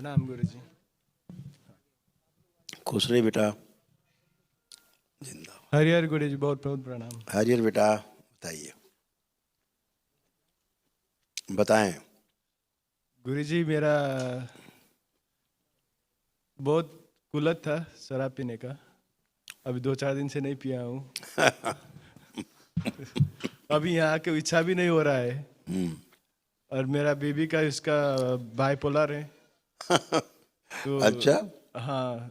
प्रणाम गुरुजी। खुश रहे बेटा, जिंदा। हरिहर गुरुजी, बहुत बहुत प्रणाम। हरिहर बेटा, बताइए, बताएं। गुरुजी, मेरा बहुत कुलत था शराब पीने का। अभी 2-4 दिन से नहीं पिया हूँ। अभी यहाँ आके इच्छा भी नहीं हो रहा है। और मेरा बीबी का इसका बाइपोलर है। तो अच्छा, हाँ,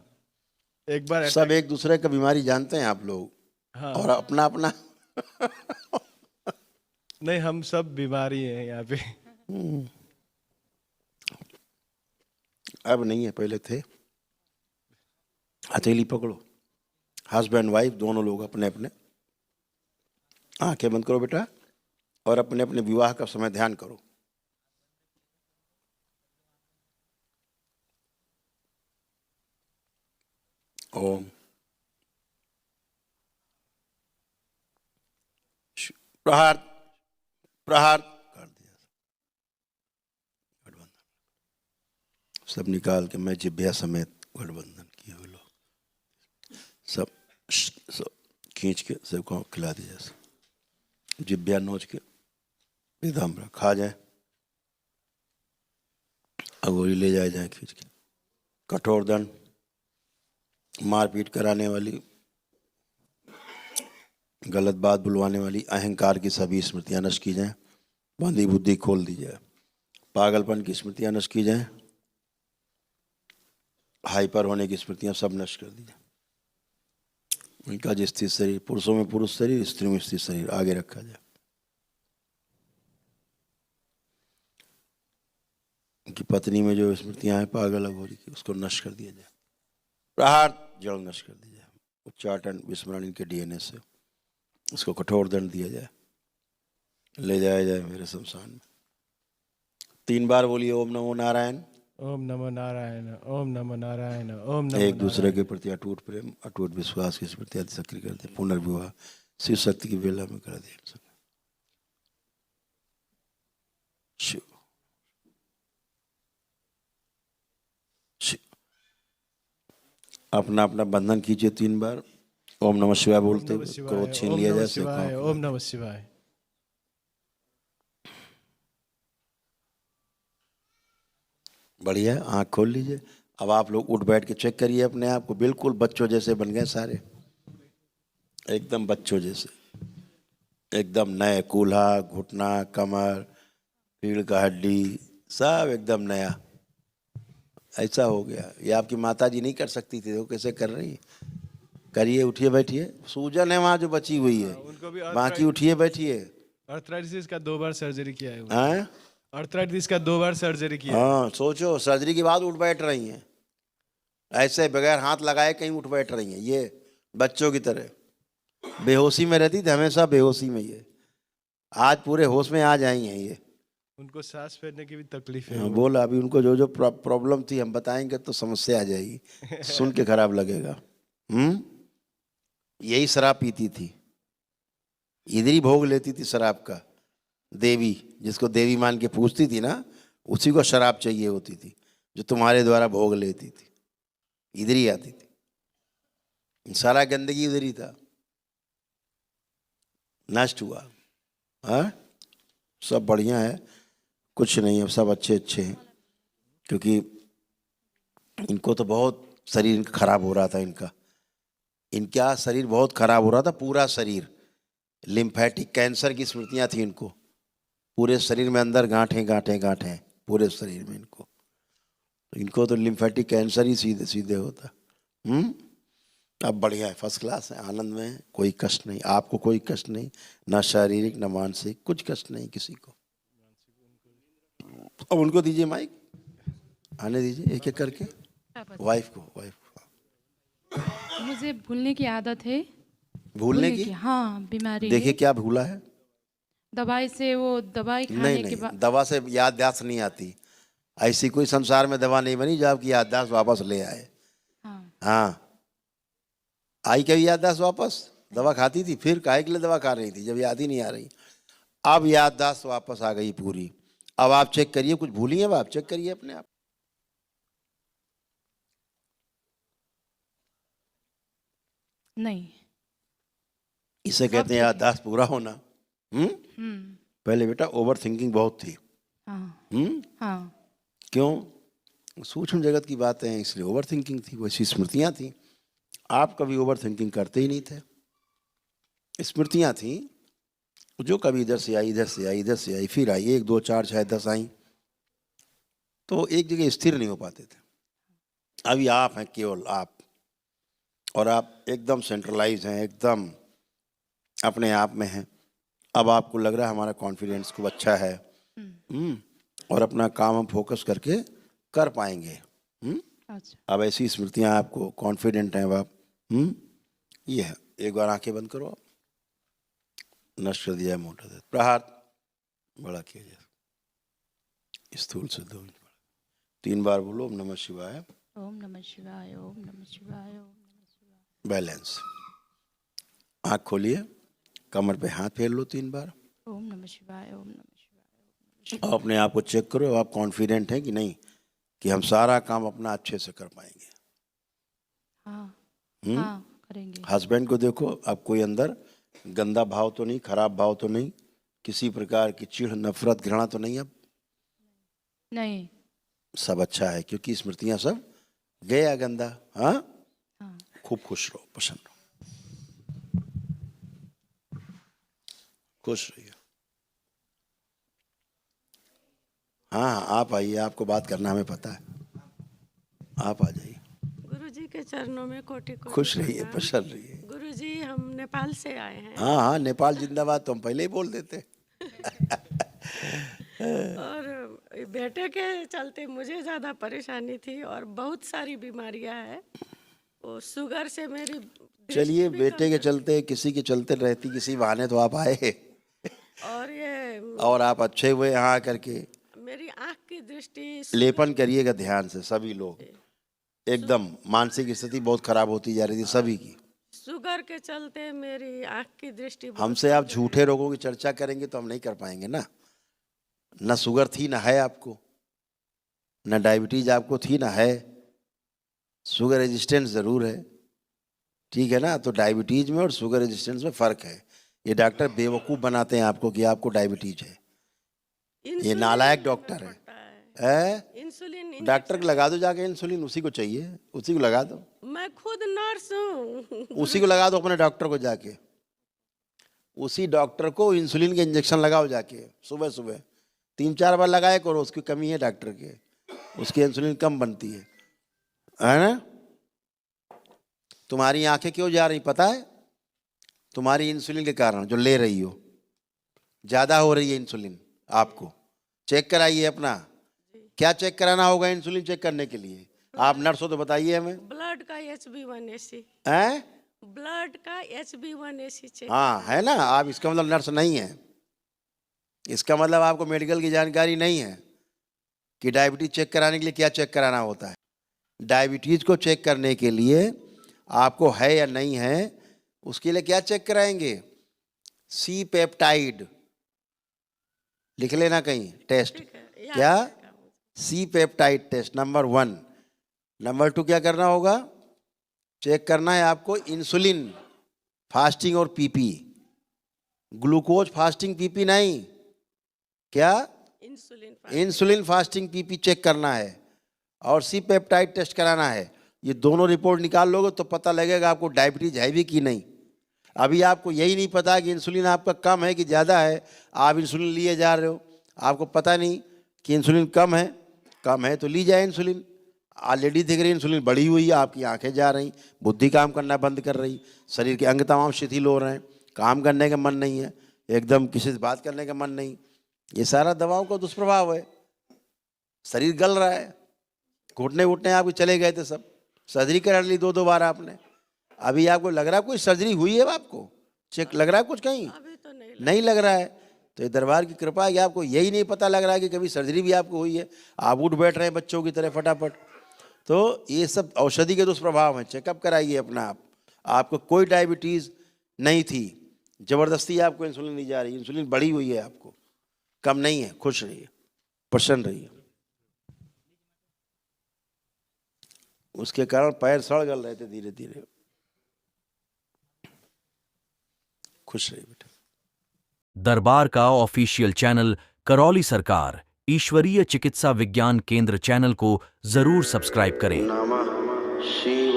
एक बार सब अटैक। एक दूसरे का बीमारी जानते हैं आप लोग, हाँ, और अपना अपना। नहीं, हम सब बीमारी हैं यहाँ पे। अब नहीं है, पहले थे। हथेली पकड़ो, हस्बैंड वाइफ दोनों लोग अपने अपने। आंखें बंद करो बेटा, और अपने अपने विवाह का समय ध्यान करो। ओम। प्रहार प्रहार कर दिया। गठबंधन सब निकाल के मैं जिब्या समेत गठबंधन किए हुए लोग सब खींच के सबको खिला दिया। जिब्या नोच के पीताम्बर खा जाए, अगोरी ले जाए खींच के। कठोर दंड, मारपीट कराने वाली, गलत बात बुलवाने वाली, अहंकार की सभी स्मृतियां नष्ट की जाएं, बंदी बुद्धि खोल दी जाए, पागलपन की स्मृतियां नष्ट की जाएं, हाइपर होने की स्मृतियां सब नष्ट कर दी जाए। उनका जो स्थिर शरीर, पुरुषों में पुरुष शरीर, स्त्रियों में स्त्री शरीर आगे रखा जाए। उनकी पत्नी में जो स्मृतियां हैं पागल अघोरी की, उसको नष्ट कर दिया जाए। प्रहार जड़ नष्ट कर दी जाए। उच्चाटन विस्मरण इनके डीएनए से, उसको कठोर दंड दिया जाए, ले जाया जाए मेरे शमशान में। 3 बार बोलिए ओम नमो नारायण। ओम नमो नारायण, ओम नमो नारायण, ओम नमो एक दूसरे के नारायण। प्रति अटूट प्रेम, अटूट विश्वास की स्मृति अति सक्रिय करते। पुनर्विवाह शिव शक्ति की वेला में करा दिया। शिव शिव अपना अपना बंधन कीजिए 3 बार। ओम नमः शिवाय बोलते हुए क्रोध छीन ओम लिया नमः जाए। शिवाय, ओम नमः शिवाय। बढ़िया, आँख खोल लीजिए। अब आप लोग उठ बैठ के चेक करिए अपने आप को, बिल्कुल बच्चों जैसे बन गए सारे, एकदम बच्चों जैसे, एकदम नए। कूल्हा, घुटना, कमर, रीढ़ का हड्डी सब एकदम नया। ऐसा हो गया। ये आपकी माता जी नहीं कर सकती थी, वो कैसे कर रही। करिए, उठिए बैठिए। सूजन है वहाँ जो बची हुई है, उनको भी बाकी उठिए बैठिए। अर्थराइटिस का 2 बार सर्जरी किया है। हैं? अर्थराइटिस का 2 बार सर्जरी किया है। हाँ, सोचो, सर्जरी के बाद उठ बैठ रही हैं, ऐसे बगैर हाथ लगाए कहीं उठ बैठ रही हैं। ये बच्चों की तरह बेहोशी में रहती थी, हमेशा बेहोशी में। ये आज पूरे होश में आ जाई हैं ये। उनको सांस फेरने की भी तकलीफ है। हाँ, बोला अभी उनको जो जो प्रॉब्लम थी हम बताएंगे तो समस्या आ जाएगी, सुन के खराब लगेगा। यही शराब पीती थी, इधर ही भोग लेती थी शराब का। देवी, जिसको देवी मान के पूछती थी ना, उसी को शराब चाहिए होती थी, जो तुम्हारे द्वारा भोग लेती थी। इधर ही आती थी, सारा गंदगी इधर ही था। नष्ट हुआ। हाँ, सब बढ़िया है, कुछ नहीं है, सब अच्छे अच्छे हैं। क्योंकि इनको तो बहुत शरीर इनका खराब हो रहा था। इनका शरीर बहुत खराब हो रहा था, पूरा शरीर। लिम्फेटिक कैंसर की स्मृतियां थी इनको, पूरे शरीर में अंदर गांठें गांठें गांठें, पूरे शरीर में इनको तो लिम्फेटिक कैंसर ही सीधे सीधे होता। अब बढ़िया है, फर्स्ट क्लास है, आनंद में है, कोई कष्ट नहीं आपको, कोई कष्ट नहीं, ना शारीरिक ना मानसिक, कुछ कष्ट नहीं किसी को। अब उनको दीजिए माइक, आने दीजिए एक एक करके। वाइफ को मुझे भूलने की आदत है। भूलने की? हाँ, बीमारी देखिए है। क्या भूला है। दवाई से, वो दवाई नहीं खाने के नहीं, बाद। दवा से याददाश्त नहीं आती। ऐसी कोई संसार में दवा नहीं बनी जो आपकी याददाश्त वापस ले आए। हाँ, हाँ, आई कभी याददाश्त वापस? दवा खाती थी, फिर काहे के लिए दवा खा रही थी जब याद ही नहीं आ रही। अब याददाश्त वापस आ गई पूरी। अब आप चेक करिए, कुछ भूली हैं अब आप चेक करिए अपने आप। नहीं। इसे कहते हैं याददाश्त पूरा होना। हम्म। पहले बेटा ओवर थिंकिंग बहुत थी। हाँ हम्म। हाँ। क्यों? सूक्ष्म जगत की बातें हैं इसलिए ओवर थिंकिंग थी, वैसी स्मृतियां थी। आप कभी ओवर थिंकिंग करते ही नहीं थे। स्मृतियां थी जो कभी इधर से आई, इधर से आई, इधर से आई, फिर आई, 1 2 4 6 10 आई, तो एक जगह स्थिर नहीं हो पाते थे। अभी आप हैं, केवल आप, और आप एकदम सेंट्रलाइज हैं, एकदम अपने आप में हैं। अब आपको लग रहा है हमारा कॉन्फिडेंस खूब अच्छा है। और अपना काम हम फोकस करके कर पाएंगे। अच्छा। अब ऐसी स्मृतियां आपको, कॉन्फिडेंट हैं अब आप। ये है। एक बार आंखें बंद करो आप। नष्ट कर दिया है मोटा दर्द। प्रहार बड़ा किया जाए, स्थूल से 2 इंच बड़ा। 3 बार बोलो ओम नमः शिवाय। ओम नमः शिवाय, ओम नमः शिवाय, ओम नमः शिवाय। बैलेंस। आँख खोलिए, कमर पे हाथ फेर लो 3 बार। ओम नमः शिवाय, ओम नमः शिवाय। और अपने आप को चेक करो, आप कॉन्फिडेंट हैं कि नहीं कि हम सारा काम अपना अच्छे से कर पाएंगे। हाँ हम्म। हाँ, करेंगे। हस्बैंड को देखो, अब कोई अंदर गंदा भाव तो नहीं, खराब भाव तो नहीं, किसी प्रकार की चिढ़, नफरत, घृणा तो नहीं। अब नहीं। सब अच्छा है क्योंकि स्मृतियां सब गया गंदा। हाँ, हाँ। खूब खुश रहो, प्रसन्न रहो, खुश रहिए। हाँ, आप आइए, आपको बात करना हमें पता है, आप आ जाइए। गुरुजी के चरणों में कोटि कोटि खुश रहिए, प्रणाम। प्रसन्न रहिए। गुरुजी, हम नेपाल से आए हैं हाँ हाँ, नेपाल जिंदाबाद तो हम पहले ही बोल देते। और बेटे के चलते मुझे ज़्यादा परेशानी थी और बहुत सारी बीमारियां हैं। वो शुगर से मेरी दृष्टि चलिए, भी बेटे के कम चलते, किसी के चलते रहती, किसी बहाने तो आप आए। और ये और आप अच्छे हुए यहाँ करके। मेरी आँख की दृष्टि लेपन करिएगा ध्यान से, सभी लोग। एकदम मानसिक स्थिति बहुत खराब होती जा रही थी सभी की। शुगर के चलते मेरी आँख की दृष्टि बहुत हमसे आप झूठे रोगों की चर्चा करेंगे तो हम नहीं कर पाएंगे ना। न शुगर थी, न है आपको, न डायबिटीज आपको थी, न है। शुगर रेजिस्टेंस जरूर है, ठीक है ना। तो डायबिटीज में और शुगर रेजिस्टेंस में फर्क है। ये डॉक्टर बेवकूफ़ बनाते हैं आपको कि आपको डायबिटीज है। ये नालायक डॉक्टर है। इंसुलिन डॉक्टर को लगा दो जाके इंसुलिन, उसी को चाहिए, उसी को लगा दो। मैं खुद नर्स हूँ। उसी को लगा दो अपने डॉक्टर को जाके। उसी डॉक्टर को इंसुलिन के इंजेक्शन लगाओ जाके, सुबह सुबह 3 4 बार लगाए करो। उसकी कमी है डॉक्टर के, उसकी इंसुलिन कम बनती है ना। तुम्हारी आंखें क्यों जा रही पता है? तुम्हारी इंसुलिन के कारण, जो ले रही हो, ज़्यादा हो रही है इंसुलिन। आपको चेक कराइए अपना। क्या चेक कराना होगा इंसुलिन चेक करने के लिए? आप नर्स हो तो बताइए हमें। ब्लड का HB1AC, हैं? ब्लड का HB1AC चेक। हाँ, है ना। आप, इसका मतलब नर्स नहीं है, इसका मतलब आपको मेडिकल की जानकारी नहीं है कि डायबिटीज चेक कराने के लिए क्या चेक कराना होता है। डायबिटीज को चेक करने के लिए आपको है या नहीं है, उसके लिए क्या चेक कराएंगे? सी पेप्टाइड लिख लेना कहीं, टेस्ट। क्या? C peptide test, number 1। Number 2 क्या करना होगा? चेक करना है आपको इंसुलिन फास्टिंग और पीपी। ग्लूकोज फास्टिंग पीपी नहीं, क्या? इंसुलिन फास्टिंग पीपी चेक करना है और सी पेप्टाइड टेस्ट कराना है। ये दोनों रिपोर्ट निकाल लोगे तो पता लगेगा आपको डायबिटीज है भी कि नहीं। अभी आपको यही नहीं पता कि इंसुलिन आपका कम है कि ज़्यादा है। आप इंसुलिन लिए जा रहे हो, आपको पता नहीं कि इंसुलिन कम है तो ली जाए इंसुलिन। ऑलरेडी दिख रही इंसुलिन बढ़ी हुई है, आपकी आंखें जा रही, बुद्धि काम करना बंद कर रही, शरीर के अंग तमाम शिथिल हो रहे हैं, काम करने का मन नहीं है, एकदम किसी से बात करने का मन नहीं। ये सारा दवाओं का दुष्प्रभाव है। शरीर गल रहा है, घुटने घुटने आपके चले गए थे सब, सर्जरी करा ली 2 बार आपने। अभी आपको लग रहा है कोई सर्जरी हुई है? आपको चेक लग रहा है कुछ कहीं? अभी तो नहीं लग रहा है। तो ये दरबार की कृपा है कि आपको यही नहीं पता लग रहा है कि कभी सर्जरी भी आपको हुई है। आप उठ बैठ रहे हैं बच्चों की तरह फटाफट। तो ये सब औषधि के दुष्प्रभाव हैं। चेकअप कराइए अपना आप। आपको कोई डायबिटीज़ नहीं थी, जबरदस्ती आपको इंसुलिन दी जा रही है, इंसुलिन बढ़ी हुई है, आपको कम नहीं है। खुश रहिए, प्रसन्न रहिए। उसके कारण पैर सड़ गल रहे थे धीरे धीरे। खुश रहिए बेटा। दरबार का ऑफिशियल चैनल करौली सरकार ईश्वरीय चिकित्सा विज्ञान केंद्र चैनल को जरूर सब्सक्राइब करें। नमः शिवाय।